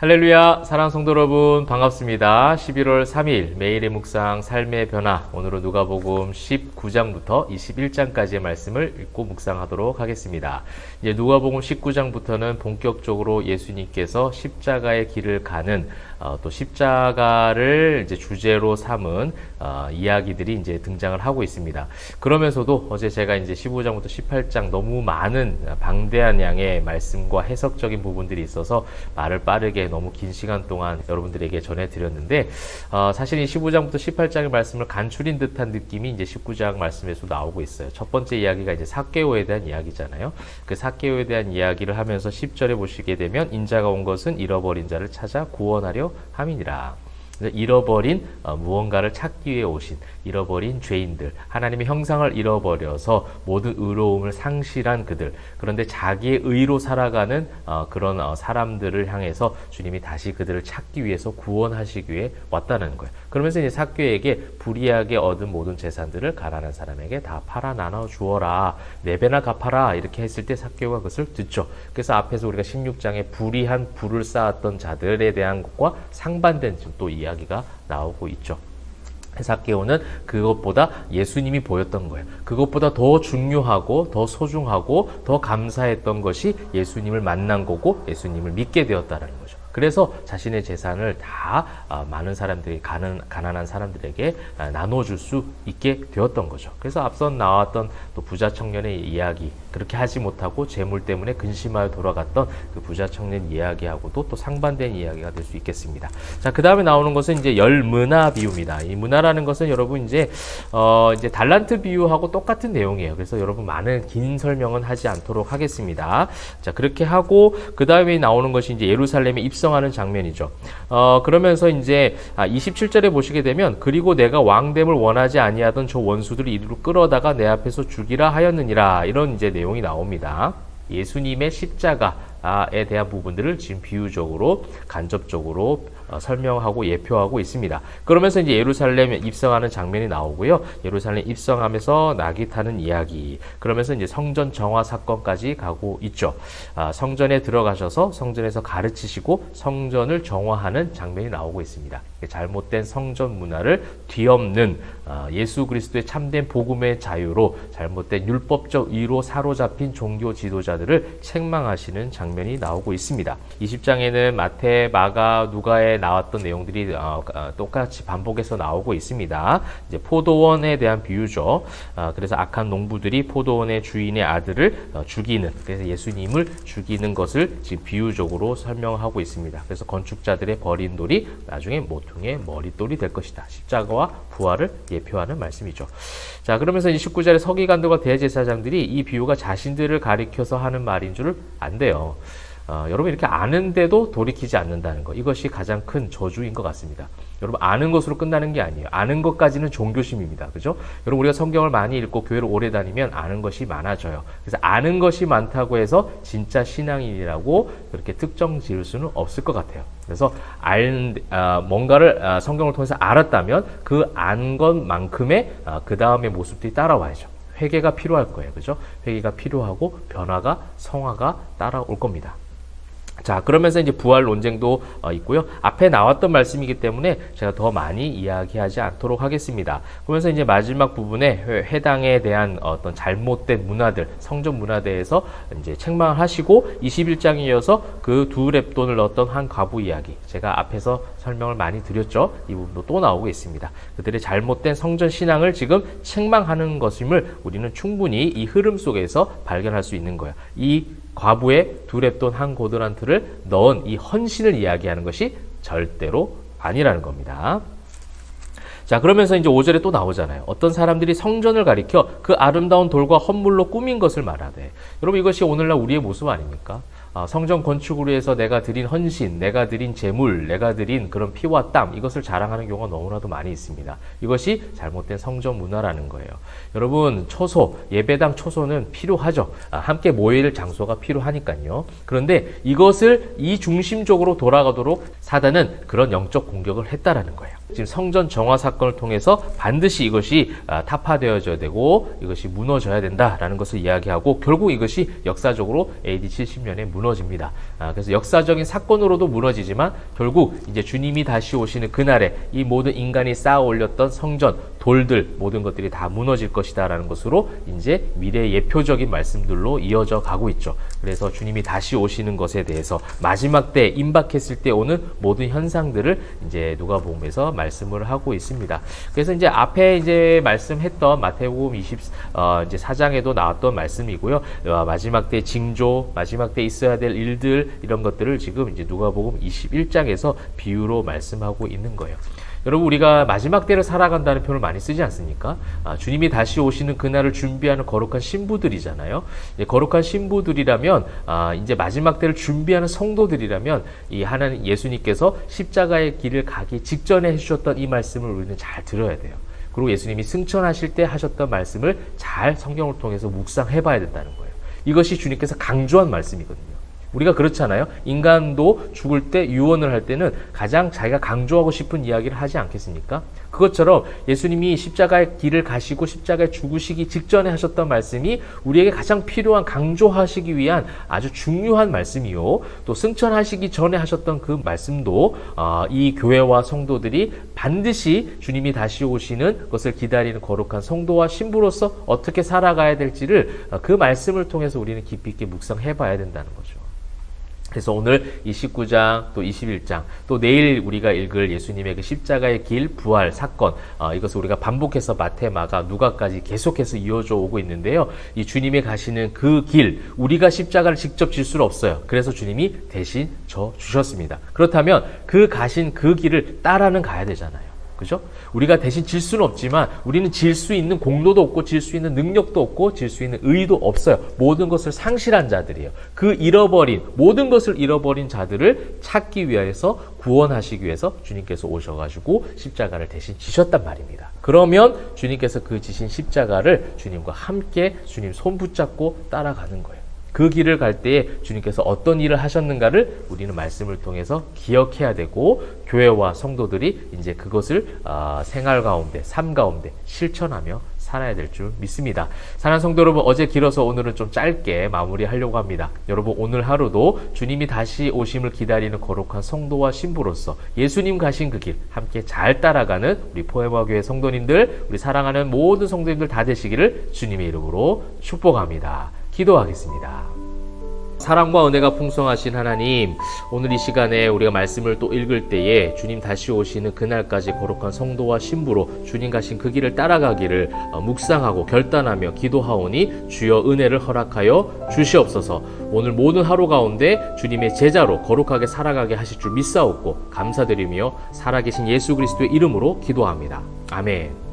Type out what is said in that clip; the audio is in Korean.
할렐루야, 사랑하는 성도 여러분, 반갑습니다. 11월 3일 매일의 묵상 삶의 변화, 오늘은 누가복음 19장부터 21장까지의 말씀을 읽고 묵상하도록 하겠습니다. 이제 누가복음 19장부터는 본격적으로 예수님께서 십자가의 길을 가는 또 십자가를 이제 주제로 삼은 이야기들이 이제 등장을 하고 있습니다. 그러면서도 어제 제가 이제 15장부터 18장 너무 많은 방대한 양의 말씀과 해석적인 부분들이 있어서 말을 빠르게 너무 긴 시간 동안 여러분들에게 전해드렸는데 사실 이 15장부터 18장의 말씀을 간추린 듯한 느낌이 이제 19장 말씀에서 나오고 있어요. 첫 번째 이야기가 이제 삭개오에 대한 이야기잖아요. 그 삭개오에 대한 이야기를 하면서 10절에 보시게 되면 인자가 온 것은 잃어버린 자를 찾아 구원하려 함이니라. 잃어버린 무언가를 찾기 위해 오신 잃어버린 죄인들, 하나님의 형상을 잃어버려서 모든 의로움을 상실한 그들, 그런데 자기의 의로 살아가는 그런 사람들을 향해서 주님이 다시 그들을 찾기 위해서 구원하시기 위해 왔다는 거예요. 그러면서 이제 삭개오에게 불의하게 얻은 모든 재산들을 가난한 사람에게 다 팔아 나눠 주어라, 4배나 갚아라, 이렇게 했을 때 삭개오가 그것을 듣죠. 그래서 앞에서 우리가 16장에 불의한 불을 쌓았던 자들에 대한 것과 상반된 또 이야기가 나오고 있죠. 삭개오는 그것보다 예수님이 보였던 거예요. 그것보다 더 중요하고 더 소중하고 더 감사했던 것이 예수님을 만난 거고 예수님을 믿게 되었다는 거죠. 그래서 자신의 재산을 다 많은 사람들이, 가난한 사람들에게 나눠줄 수 있게 되었던 거죠. 그래서 앞선 나왔던 또 부자 청년의 이야기, 그렇게 하지 못하고 재물 때문에 근심하여 돌아갔던 그 부자 청년 이야기하고도 또 상반된 이야기가 될 수 있겠습니다. 자, 그 다음에 나오는 것은 이제 열문화 비유입니다. 이 문화라는 것은 여러분 이제 달란트 비유하고 똑같은 내용이에요. 그래서 여러분 많은 긴 설명은 하지 않도록 하겠습니다. 자, 그렇게 하고 그 다음에 나오는 것이 이제 예루살렘에 입성하는 장면이죠. 그러면서 이제 27절에 보시게 되면 그리고 내가 왕됨을 원하지 아니하던 저 원수들을 이리로 끌어다가 내 앞에서 죽이라 하였느니라, 이런 이제 내용이 나옵니다. 예수님의 십자가에 대한 부분들을 지금 비유적으로 간접적으로 설명하고 예표하고 있습니다. 그러면서 이제 예루살렘에 입성하는 장면이 나오고요. 예루살렘 입성하면서 낙이 타는 이야기, 그러면서 이제 성전 정화 사건까지 가고 있죠. 성전에 들어가셔서 성전에서 가르치시고 성전을 정화하는 장면이 나오고 있습니다. 잘못된 성전 문화를 뒤엎는 예수 그리스도의 참된 복음의 자유로 잘못된 율법적 의로 사로잡힌 종교 지도자들을 책망하시는 장면이 나오고 있습니다. 20장에는 마태, 마가, 누가에 나왔던 내용들이 똑같이 반복해서 나오고 있습니다. 이제 포도원에 대한 비유죠. 그래서 악한 농부들이 포도원의 주인의 아들을 죽이는, 그래서 예수님을 죽이는 것을 지금 비유적으로 설명하고 있습니다. 그래서 건축자들의 버린 돌이 나중에 모퉁이의 머릿돌이 될 것이다. 십자가와 부활을 예표하는 말씀이죠. 자, 그러면서 19절에 서기관들과 대제사장들이 이 비유가 자신들을 가리켜서 하는 말인 줄 안대요. 여러분, 이렇게 아는데도 돌이키지 않는다는 것, 이것이 가장 큰 저주인 것 같습니다. 여러분, 아는 것으로 끝나는 게 아니에요. 아는 것까지는 종교심입니다. 그죠? 여러분, 우리가 성경을 많이 읽고 교회를 오래 다니면 아는 것이 많아져요. 그래서 아는 것이 많다고 해서 진짜 신앙인이라고 그렇게 특정 지을 수는 없을 것 같아요. 그래서 뭔가를 성경을 통해서 알았다면 그 안 것만큼의 그 다음의 모습들이 따라와야죠. 회개가 필요할 거예요. 그죠? 회개가 필요하고 변화가, 성화가 따라올 겁니다. 자, 그러면서 이제 부활 논쟁도 있고요. 앞에 나왔던 말씀이기 때문에 제가 더 많이 이야기하지 않도록 하겠습니다. 그러면서 이제 마지막 부분에 회당에 대한 어떤 잘못된 문화들, 성전 문화대에서 이제 책망을 하시고 21장에 이어서 그 2렙돈을 넣었던 한 과부 이야기, 제가 앞에서 설명을 많이 드렸죠. 이 부분도 또 나오고 있습니다. 그들의 잘못된 성전 신앙을 지금 책망하는 것임을 우리는 충분히 이 흐름 속에서 발견할 수 있는 거예요. 이 과부의 2렙돈 한 고드란트를 넣은 이 헌신을 이야기하는 것이 절대로 아니라는 겁니다. 자, 그러면서 이제 5절에 또 나오잖아요. 어떤 사람들이 성전을 가리켜 그 아름다운 돌과 헌물로 꾸민 것을 말하되, 여러분, 이것이 오늘날 우리의 모습 아닙니까? 성전 건축으로 해서 내가 드린 헌신, 내가 드린 재물, 내가 드린 그런 피와 땀, 이것을 자랑하는 경우가 너무나도 많이 있습니다. 이것이 잘못된 성전 문화라는 거예요. 여러분, 초소, 예배당 초소는 필요하죠. 함께 모여야 될 장소가 필요하니까요. 그런데 이것을 이 중심적으로 돌아가도록 사단은 그런 영적 공격을 했다라는 거예요. 지금 성전 정화 사건을 통해서 반드시 이것이 타파되어져야 되고 이것이 무너져야 된다라는 것을 이야기하고, 결국 이것이 역사적으로 AD 70년에 무너집니다. 그래서 역사적인 사건으로도 무너지지만 결국 이제 주님이 다시 오시는 그날에 이 모든 인간이 쌓아 올렸던 성전, 돌들 모든 것들이 다 무너질 것이다 라는 것으로 이제 미래 예표적인 말씀들로 이어져 가고 있죠. 그래서 주님이 다시 오시는 것에 대해서 마지막 때 임박했을 때 오는 모든 현상들을 이제 누가복음에서 말씀을 하고 있습니다. 그래서 이제 앞에 이제 말씀했던 마태복음 이제 4장에도 나왔던 말씀이고요. 마지막 때 징조, 마지막 때 있어야 될 일들 이런 것들을 지금 이제 누가복음 21장에서 비유로 말씀하고 있는 거예요. 여러분, 우리가 마지막 때를 살아간다는 표현을 많이 쓰지 않습니까? 주님이 다시 오시는 그날을 준비하는 거룩한 신부들이잖아요. 거룩한 신부들이라면, 이제 마지막 때를 준비하는 성도들이라면, 이 하나님 예수님께서 십자가의 길을 가기 직전에 해주셨던 이 말씀을 우리는 잘 들어야 돼요. 그리고 예수님이 승천하실 때 하셨던 말씀을 잘 성경을 통해서 묵상해 봐야 된다는 거예요. 이것이 주님께서 강조한 말씀이거든요. 우리가 그렇잖아요. 인간도 죽을 때 유언을 할 때는 가장 자기가 강조하고 싶은 이야기를 하지 않겠습니까? 그것처럼 예수님이 십자가의 길을 가시고 십자가에 죽으시기 직전에 하셨던 말씀이 우리에게 가장 필요한 강조하시기 위한 아주 중요한 말씀이요. 또 승천하시기 전에 하셨던 그 말씀도 이 교회와 성도들이 반드시 주님이 다시 오시는 것을 기다리는 거룩한 성도와 신부로서 어떻게 살아가야 될지를 그 말씀을 통해서 우리는 깊이 있게 묵상해 봐야 된다는 거죠. 그래서 오늘 29장 또 21장 또 내일 우리가 읽을 예수님의 그 십자가의 길 부활 사건 이것을 우리가 반복해서 마태, 마가, 누가까지 계속해서 이어져 오고 있는데요. 이 주님이 가시는 그 길 우리가 십자가를 직접 질 수는 없어요. 그래서 주님이 대신 져 주셨습니다. 그렇다면 그 가신 그 길을 따라는 가야 되잖아요. 그죠? 우리가 대신 질 수는 없지만 우리는 질 수 있는 공로도 없고 질 수 있는 능력도 없고 질 수 있는 의도 없어요. 모든 것을 상실한 자들이에요. 그 모든 것을 잃어버린 자들을 찾기 위해서 구원하시기 위해서 주님께서 오셔가지고 십자가를 대신 지셨단 말입니다. 그러면 주님께서 그 지신 십자가를 주님과 함께 주님 손 붙잡고 따라가는 거예요. 그 길을 갈 때에 주님께서 어떤 일을 하셨는가를 우리는 말씀을 통해서 기억해야 되고 교회와 성도들이 이제 그것을 생활 가운데, 삶 가운데 실천하며 살아야 될 줄 믿습니다. 사랑하는 성도 여러분, 어제 길어서 오늘은 좀 짧게 마무리하려고 합니다. 여러분, 오늘 하루도 주님이 다시 오심을 기다리는 거룩한 성도와 신부로서 예수님 가신 그 길 함께 잘 따라가는 우리 포에마 교회 성도님들, 우리 사랑하는 모든 성도님들 다 되시기를 주님의 이름으로 축복합니다. 기도하겠습니다. 사랑과 은혜가 풍성하신 하나님, 오늘 이 시간에 우리가 말씀을 또 읽을 때에 주님 다시 오시는 그날까지 거룩한 성도와 신부로 주님 가신 그 길을 따라가기를 묵상하고 결단하며 기도하오니 주여 은혜를 허락하여 주시옵소서. 오늘 모든 하루 가운데 주님의 제자로 거룩하게 살아가게 하실 줄 믿사옵고 감사드리며 살아계신 예수 그리스도의 이름으로 기도합니다. 아멘.